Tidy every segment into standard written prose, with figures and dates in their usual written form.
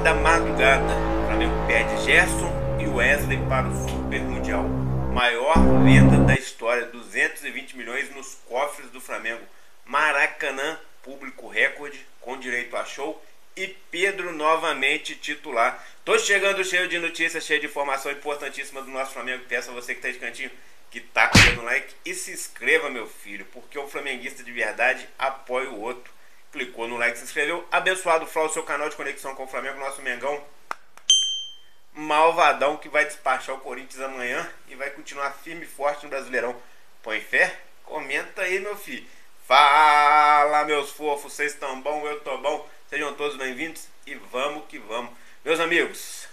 da madrugada, o Flamengo perde Gerson e Wesley para o Super Mundial. Maior venda da história, 220 milhões nos cofres do Flamengo. Maracanã, público recorde, com direito a show. E Pedro novamente titular. Tô chegando cheio de notícias, cheio de informação importantíssima do nosso Flamengo. Peço a você que tá de cantinho que tá com o like e se inscreva, meu filho, porque o flamenguista de verdade apoia o outro. Clicou no like, se inscreveu. Abençoado, Flá, o seu canal de conexão com o Flamengo, nosso Mengão malvadão que vai despachar o Corinthians amanhã e vai continuar firme e forte no Brasileirão. Põe fé? Comenta aí, meu filho. Fala, meus fofos, vocês estão bom? Eu tô bom. Sejam todos bem-vindos e vamos que vamos. Meus amigos,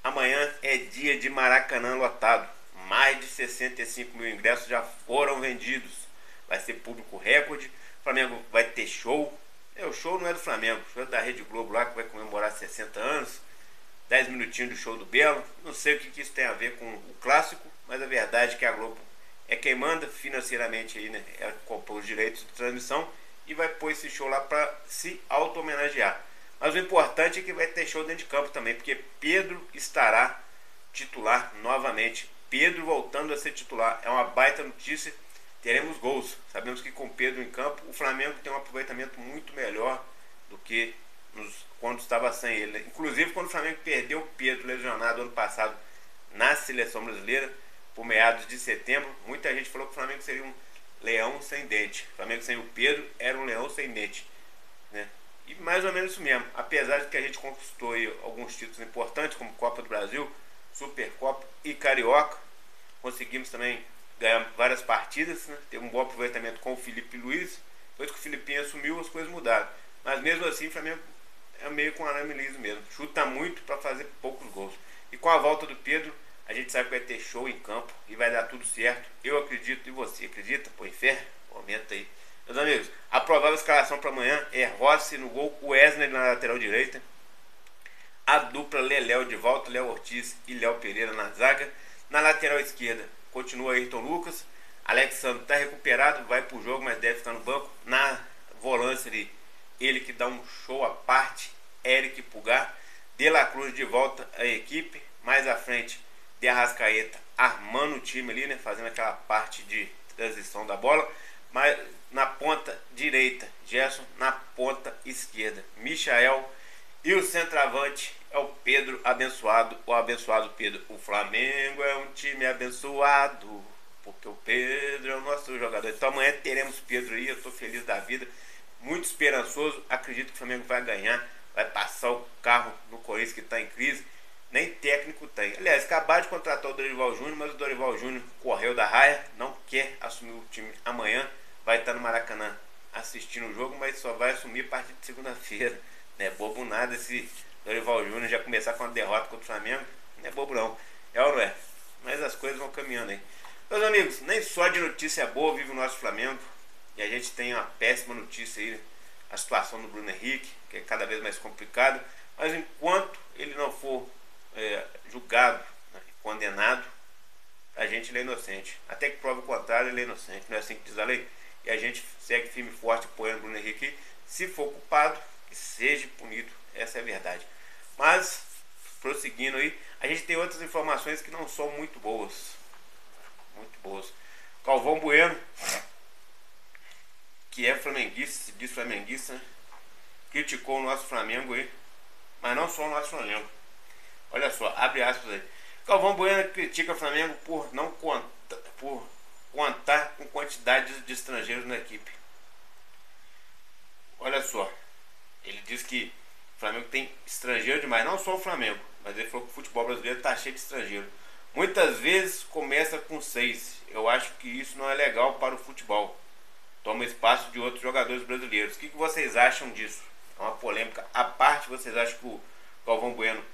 amanhã é dia de Maracanã lotado. Mais de 65 mil ingressos já foram vendidos. Vai ser público recorde. O Flamengo vai ter show. O show não é do Flamengo, o show é da Rede Globo lá, que vai comemorar 60 anos. 10 minutinhos do show do Belo. Não sei o que isso tem a ver com o clássico, mas a verdade é que a Globo é quem manda financeiramente aí, né? Ela comprou os direitos de transmissão e vai pôr esse show lá para se auto-homenagear. Mas o importante é que vai ter show dentro de campo também, porque Pedro estará titular novamente. Pedro voltando a ser titular. É uma baita notícia. Teremos gols. Sabemos que com Pedro em campo, o Flamengo tem um aproveitamento muito melhor do que quando estava sem ele. Inclusive, quando o Flamengo perdeu o Pedro lesionado ano passado na seleção brasileira, por meados de setembro, muita gente falou que o Flamengo seria um leão sem dente. O Flamengo sem o Pedro era um leão sem dente, né? E mais ou menos isso mesmo. Apesar de que a gente conquistou aí alguns títulos importantes, como Copa do Brasil, Supercopa e Carioca, conseguimos também ganhar várias partidas, né? Teve um bom aproveitamento com o Felipe Luiz. Depois que o Filipinho assumiu, as coisas mudaram. Mas mesmo assim, o Flamengo é meio com arame liso mesmo. Chuta muito para fazer poucos gols. E com a volta do Pedro, a gente sabe que vai ter show em campo e vai dar tudo certo. Eu acredito e você acredita? Põe fé? Comenta aí. Meus amigos, a provável escalação para amanhã é Rossi no gol, Wesley na lateral direita, a dupla Leléo de volta, Léo Ortiz e Léo Pereira na zaga. Na lateral esquerda continua Ayrton Lucas. Alexandre está recuperado, vai pro jogo, mas deve estar no banco. Na volância ali, ele que dá um show à parte, Eric Pulgar. De La Cruz de volta à equipe. Mais à frente, De Arrascaeta armando o time ali, né, fazendo aquela parte de transição da bola. Mas na ponta direita, Gerson. Na ponta esquerda, Michael. E o centroavante é o Pedro abençoado, o abençoado Pedro. O Flamengo é um time abençoado, porque o Pedro é o nosso jogador. Então amanhã teremos Pedro aí, eu estou feliz da vida, muito esperançoso, acredito que o Flamengo vai ganhar, vai passar o carro no Corinthians que está em crise, nem técnico tem. Aliás, acabaram de contratar o Dorival Júnior, mas o Dorival Júnior correu da raia, não quer assumir o time amanhã, vai estar no Maracanã assistindo o jogo, mas só vai assumir a partir de segunda-feira. Não é bobo nada esse Dorival Júnior já começar com uma derrota contra o Flamengo. Não é bobo não. É ou não é? Mas as coisas vão caminhando aí. Meus amigos, nem só de notícia boa vive o nosso Flamengo. E a gente tem uma péssima notícia aí. A situação do Bruno Henrique, que é cada vez mais complicada. Mas enquanto ele não for julgado, né, condenado, a gente ele é inocente. Até que prova o contrário, ele é inocente. Não é assim que diz a lei? E a gente segue firme e forte apoiando o Bruno Henrique. Se for culpado, que seja punido, essa é a verdade. Mas, prosseguindo aí, a gente tem outras informações que não são muito boas. Muito boas. Galvão Bueno, que é flamenguista, se diz flamenguista, né, criticou o nosso Flamengo aí, mas não só o nosso Flamengo. Olha só, abre aspas aí. Galvão Bueno critica o Flamengo por não contar com quantidade de estrangeiros na equipe. Olha só. Ele diz que o Flamengo tem estrangeiro demais, não só o Flamengo, mas ele falou que o futebol brasileiro está cheio de estrangeiro. Muitas vezes começa com 6. Eu acho que isso não é legal para o futebol. Toma espaço de outros jogadores brasileiros. O que vocês acham disso? É uma polêmica à parte. Vocês acham que o Galvão Bueno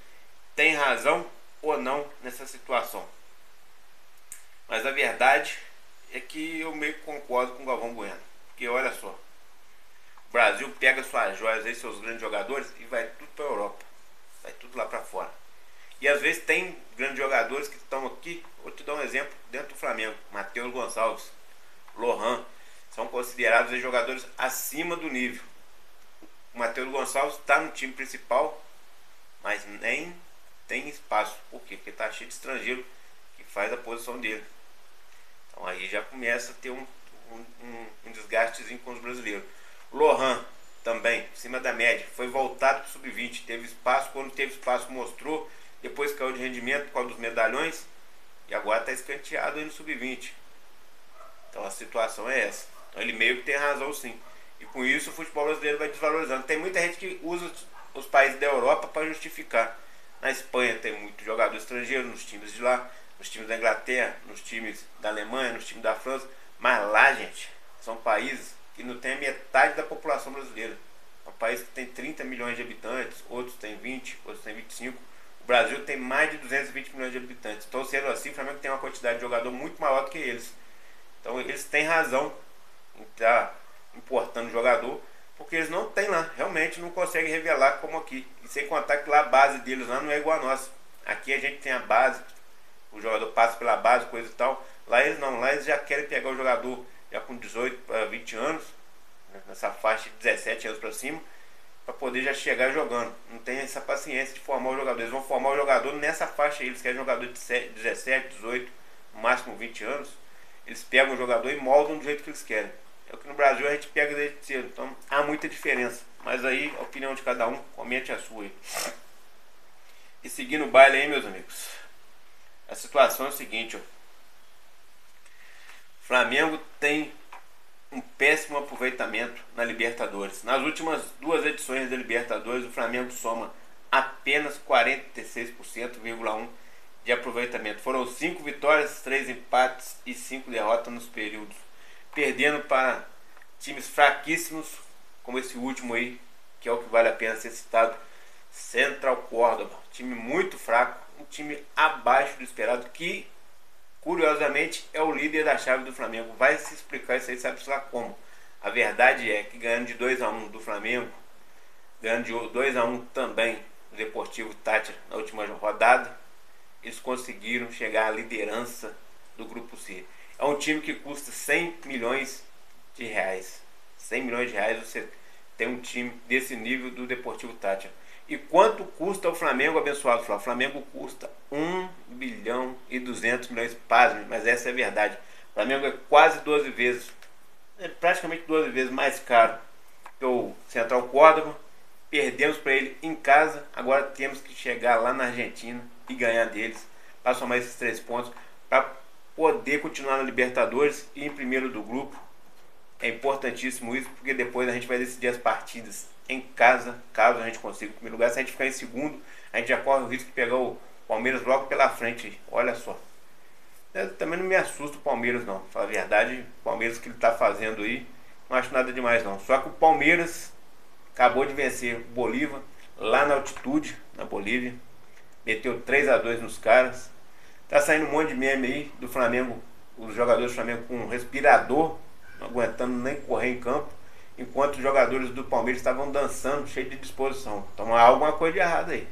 tem razão ou não nessa situação? Mas a verdade é que eu meio que concordo com o Galvão Bueno. Porque olha só, o Brasil pega suas joias aí, seus grandes jogadores, e vai tudo para a Europa. Vai tudo lá para fora. E às vezes tem grandes jogadores que estão aqui. Vou te dar um exemplo dentro do Flamengo. Matheus Gonçalves, Lohan, são considerados aí jogadores acima do nível. O Matheus Gonçalves está no time principal mas nem tem espaço. Por quê? Porque tá cheio de estrangeiro que faz a posição dele. Então aí já começa a ter um desgastezinho com os brasileiros. Lohan também, em cima da média, foi voltado para o sub-20, teve espaço, quando teve espaço mostrou, depois caiu de rendimento por causa dos medalhões, e agora está escanteado aí no sub-20. Então a situação é essa. Então ele meio que tem razão sim. E com isso o futebol brasileiro vai desvalorizando. Tem muita gente que usa os países da Europa para justificar. Na Espanha tem muito jogador estrangeiro nos times de lá, nos times da Inglaterra, nos times da Alemanha, nos times da França. Mas lá, gente, são países que não tem a metade da população brasileira. É um país que tem 30 milhões de habitantes, outros têm 20, outros têm 25. O Brasil tem mais de 220 milhões de habitantes. Então, sendo assim, o Flamengo tem uma quantidade de jogador muito maior do que eles. Então, eles têm razão em estar importando jogador, porque eles não têm lá, realmente não conseguem revelar como aqui. E sem contar que lá a base deles lá não é igual a nossa. Aqui a gente tem a base, o jogador passa pela base, coisa e tal. Lá eles não, lá eles já querem pegar o jogador já com 18 para 20 anos, nessa faixa de 17 anos para cima, para poder já chegar jogando. Não tem essa paciência de formar o jogador. Eles vão formar o jogador nessa faixa aí. Eles querem jogador de 17, 18, no máximo 20 anos. Eles pegam o jogador e moldam do jeito que eles querem. É o que no Brasil a gente pega desde cedo. Então há muita diferença. Mas aí a opinião de cada um, comente a sua aí. E seguindo o baile aí, meus amigos, a situação é a seguinte, ó. O Flamengo tem um péssimo aproveitamento na Libertadores. Nas últimas duas edições da Libertadores, o Flamengo soma apenas 46,1% de aproveitamento. Foram 5 vitórias, 3 empates e 5 derrotas nos períodos, perdendo para times fraquíssimos, como esse último aí, que é o que vale a pena ser citado, Central Córdoba. Time muito fraco, um time abaixo do esperado, que curiosamente é o líder da chave do Flamengo. Vai se explicar isso aí, sabe-se lá como. A verdade é que ganhando de 2-1 do Flamengo, ganhando de 2-1 também do Deportivo Táchira na última rodada, eles conseguiram chegar à liderança do Grupo C. É um time que custa 100 milhões de reais. 100 milhões de reais você tem um time desse nível do Deportivo Táchira. E quanto custa o Flamengo, abençoado? O Flamengo custa 1 bilhão e 200 milhões, pasme, mas essa é a verdade. O Flamengo é quase 12 vezes, praticamente 12 vezes mais caro que o Central Córdoba. Perdemos para ele em casa, agora temos que chegar lá na Argentina e ganhar deles para somar esses 3 pontos, para poder continuar na Libertadores e em primeiro do grupo. É importantíssimo isso, porque depois a gente vai decidir as partidas em casa, caso a gente consiga o primeiro lugar. Se a gente ficar em segundo, a gente já corre o risco de pegar o Palmeiras logo pela frente. Olha só, eu também não me assusta o Palmeiras não, pra falar a verdade. O Palmeiras que ele está fazendo aí, não acho nada demais não. Só que o Palmeiras acabou de vencer o Bolívar lá na altitude, na Bolívia, meteu 3-2 nos caras. Tá saindo um monte de meme aí do Flamengo, os jogadores do Flamengo com um respirador, não aguentando nem correr em campo, enquanto os jogadores do Palmeiras estavam dançando, cheio de disposição. Então há alguma coisa de errado aí.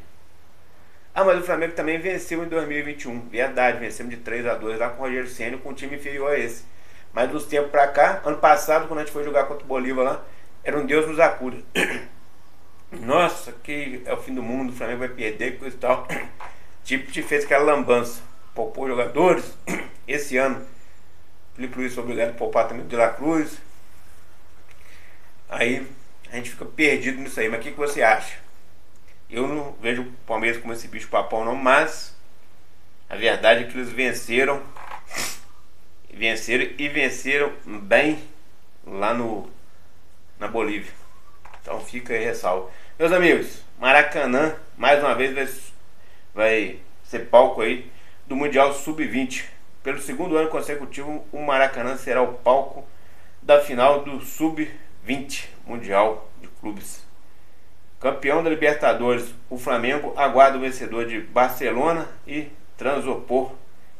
Ah, mas o Flamengo também venceu em 2021. Verdade, vencemos de 3-2 lá com o Rogério Ceni, com um time inferior a esse. Mas dos tempos pra cá, ano passado, quando a gente foi jogar contra o Bolívar lá, era um Deus nos acuda. Nossa, que é o fim do mundo, o Flamengo vai perder, coisa e tal. Tipo, te fez aquela lambança. Poupou jogadores. Esse ano, Felipe Luiz foi obrigado a poupar também o De La Cruz. Aí a gente fica perdido nisso aí. Mas o que você acha? Eu não vejo o Palmeiras como esse bicho papão não, mas a verdade é que eles venceram e venceram bem lá na Bolívia. Então fica aí ressalva. Meus amigos, Maracanã mais uma vez vai ser palco aí do Mundial Sub-20. Pelo segundo ano consecutivo, o Maracanã será o palco da final do Sub-20 Mundial de Clubes. Campeão da Libertadores, o Flamengo aguarda o vencedor de Barcelona e Transopor,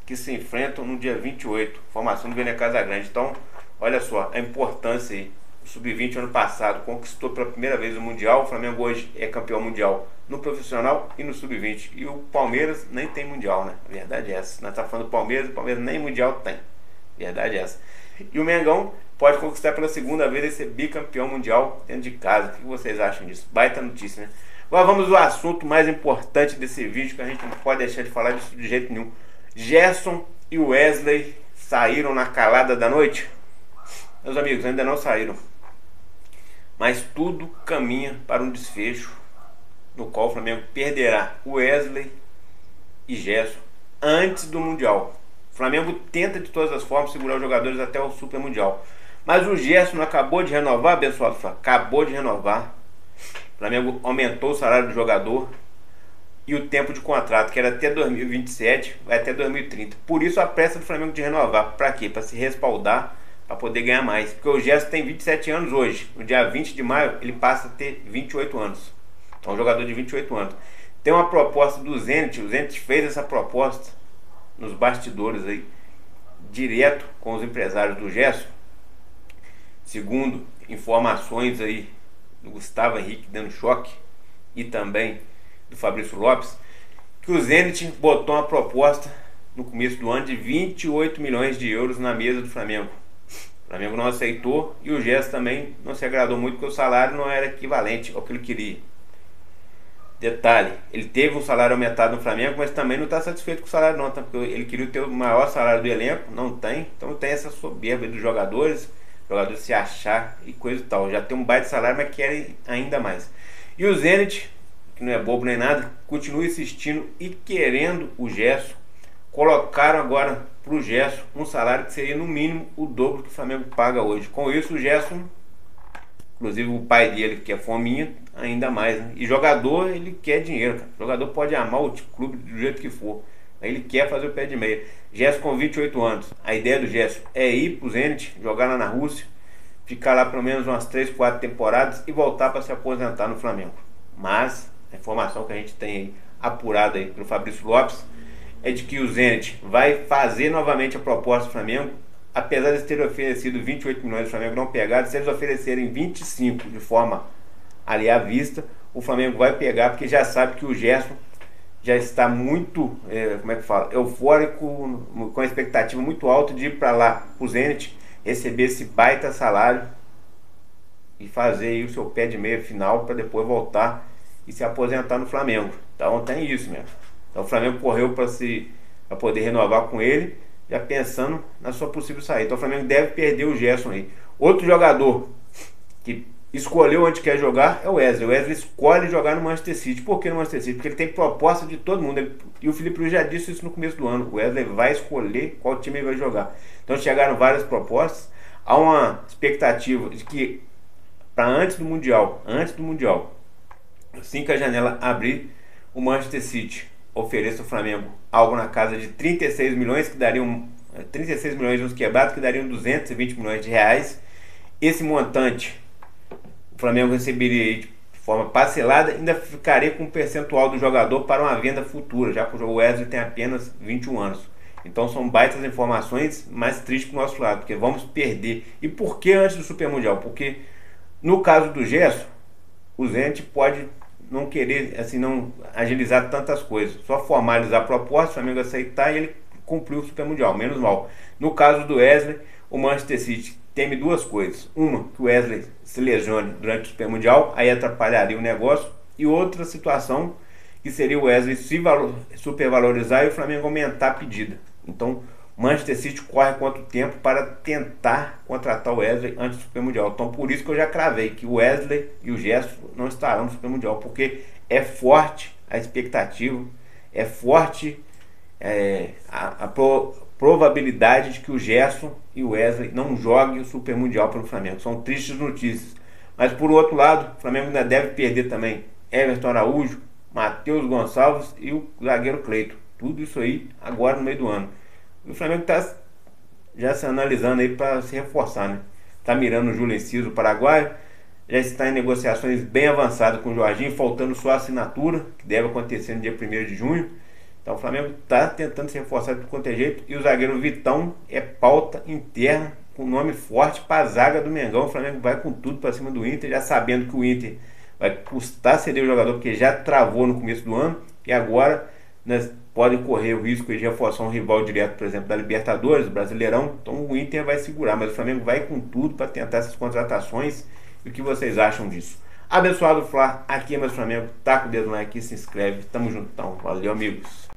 que se enfrentam no dia 28, formação do Vene Casagrande. Então, olha só a importância aí. O Sub-20 ano passado conquistou pela primeira vez o Mundial. O Flamengo hoje é campeão mundial no profissional e no Sub-20. E o Palmeiras nem tem Mundial, né? A verdade é essa. Nós estamos falando do Palmeiras, o Palmeiras nem Mundial tem. A verdade é essa. E o Mengão pode conquistar pela segunda vez e ser bicampeão mundial dentro de casa. O que vocês acham disso? Baita notícia, né? Agora vamos ao assunto mais importante desse vídeo, que a gente não pode deixar de falar disso de jeito nenhum. Gerson e Wesley saíram na calada da noite? Meus amigos, ainda não saíram, mas tudo caminha para um desfecho no qual o Flamengo perderá Wesley e Gerson antes do Mundial. O Flamengo tenta de todas as formas segurar os jogadores até o Super Mundial, mas o Gerson acabou de renovar, abençoado Flá, acabou de renovar. O Flamengo aumentou o salário do jogador e o tempo de contrato, que era até 2027, vai até 2030. Por isso a pressa do Flamengo de renovar. Para quê? Para se respaldar, para poder ganhar mais. Porque o Gerson tem 27 anos hoje. No dia 20 de maio ele passa a ter 28 anos. É um jogador de 28 anos. Tem uma proposta do Zenit. O Zenit fez essa proposta nos bastidores aí, direto com os empresários do Gerson. Segundo informações aí do Gustavo Henrique dando choque e também do Fabrício Lopes, que o Zenit botou uma proposta no começo do ano de 28 milhões de euros na mesa do Flamengo. O Flamengo não aceitou e o Gerson também não se agradou muito, porque o salário não era equivalente ao que ele queria. Detalhe, ele teve um salário aumentado no Flamengo, mas também não está satisfeito com o salário não, tá? Porque ele queria ter o maior salário do elenco, não tem. Então tem essa soberba dos jogadores se achar e coisa e tal. Já tem um baita salário, mas querem ainda mais. E o Zenit, que não é bobo nem nada, continua insistindo e querendo o Gerson. Colocaram agora para o Gerson um salário que seria no mínimo o dobro que o Flamengo paga hoje. Com isso o Gerson, inclusive o pai dele, que é fominha, ainda mais, né? E jogador, ele quer dinheiro, cara. O jogador pode amar o clube do jeito que for, ele quer fazer o pé de meia. Gerson com 28 anos, a ideia do Gerson é ir pro Zenit, jogar lá na Rússia, ficar lá pelo menos umas 3, 4 temporadas e voltar para se aposentar no Flamengo. Mas a informação que a gente tem aí, apurada aí pelo Fabrício Lopes, é de que o Zenit vai fazer novamente a proposta do Flamengo. Apesar de eles terem oferecido 28 milhões, do Flamengo não pegar, se eles oferecerem 25 de forma ali à vista, o Flamengo vai pegar, porque já sabe que o Gerson já está muito, como é que fala, eufórico, com a expectativa muito alta de ir para lá, o Zenit, receber esse baita salário e fazer aí o seu pé de meia final para depois voltar e se aposentar no Flamengo. Então tem isso mesmo. Então o Flamengo correu para poder renovar com ele, já pensando na sua possível saída. Então o Flamengo deve perder o Gerson aí. Outro jogador que escolheu onde quer jogar é o Wesley. O Wesley escolhe jogar no Manchester City. Por que no Manchester City? Porque ele tem proposta de todo mundo. E o Felipe Luiz já disse isso no começo do ano. O Wesley vai escolher qual time ele vai jogar. Então chegaram várias propostas. Há uma expectativa de que para antes do Mundial, assim que a janela abrir, o Manchester City ofereça ao Flamengo algo na casa de 36 milhões, que dariam 36 milhões uns quebrados, que dariam 220 milhões de reais. Esse montante o Flamengo receberia de forma parcelada, ainda ficaria com um percentual do jogador para uma venda futura, já que o Wesley tem apenas 21 anos. Então são baitas informações, mais tristes para o nosso lado, porque vamos perder. E por que antes do Super Mundial? Porque no caso do Gerson, o Zenit pode não querer, assim, não agilizar tantas coisas, só formalizar a proposta, o Flamengo aceitar e ele cumpriu o Super Mundial, menos mal. No caso do Wesley, o Manchester City teme duas coisas: uma, que o Wesley se lesione durante o Super Mundial, aí atrapalharia o negócio, e outra situação, que seria o Wesley se supervalorizar e o Flamengo aumentar a pedida. Então o Manchester City corre quanto tempo para tentar contratar o Wesley antes do Super Mundial. Então por isso que eu já cravei que o Wesley e o Gerson não estarão no Super Mundial, porque é forte a expectativa, é forte a probabilidade de que o Gerson e o Wesley não joguem o Super Mundial pelo Flamengo. São tristes notícias. Mas por outro lado, o Flamengo ainda deve perder também Everton Araújo, Matheus Gonçalves e o zagueiro Cleiton. Tudo isso aí agora no meio do ano. O Flamengo está já se analisando aí para se reforçar, né? Está mirando o Júlio Enciso, paraguaio, já está em negociações bem avançadas com o Jorginho, faltando só a assinatura, que deve acontecer no dia 1º de junho. Então o Flamengo está tentando se reforçar de qualquer jeito. E o zagueiro Vitão é pauta interna, com nome forte para a zaga do Mengão. O Flamengo vai com tudo para cima do Inter, já sabendo que o Inter vai custar ceder o jogador, porque já travou no começo do ano, e agora nós podem correr o risco de reforçar um rival direto, por exemplo, da Libertadores, do Brasileirão. Então o Inter vai segurar, mas o Flamengo vai com tudo para tentar essas contratações. E o que vocês acham disso? Abençoado Fla, aqui é meu Flamengo, tá com o dedo no like aqui, se inscreve, tamo juntão, valeu amigos.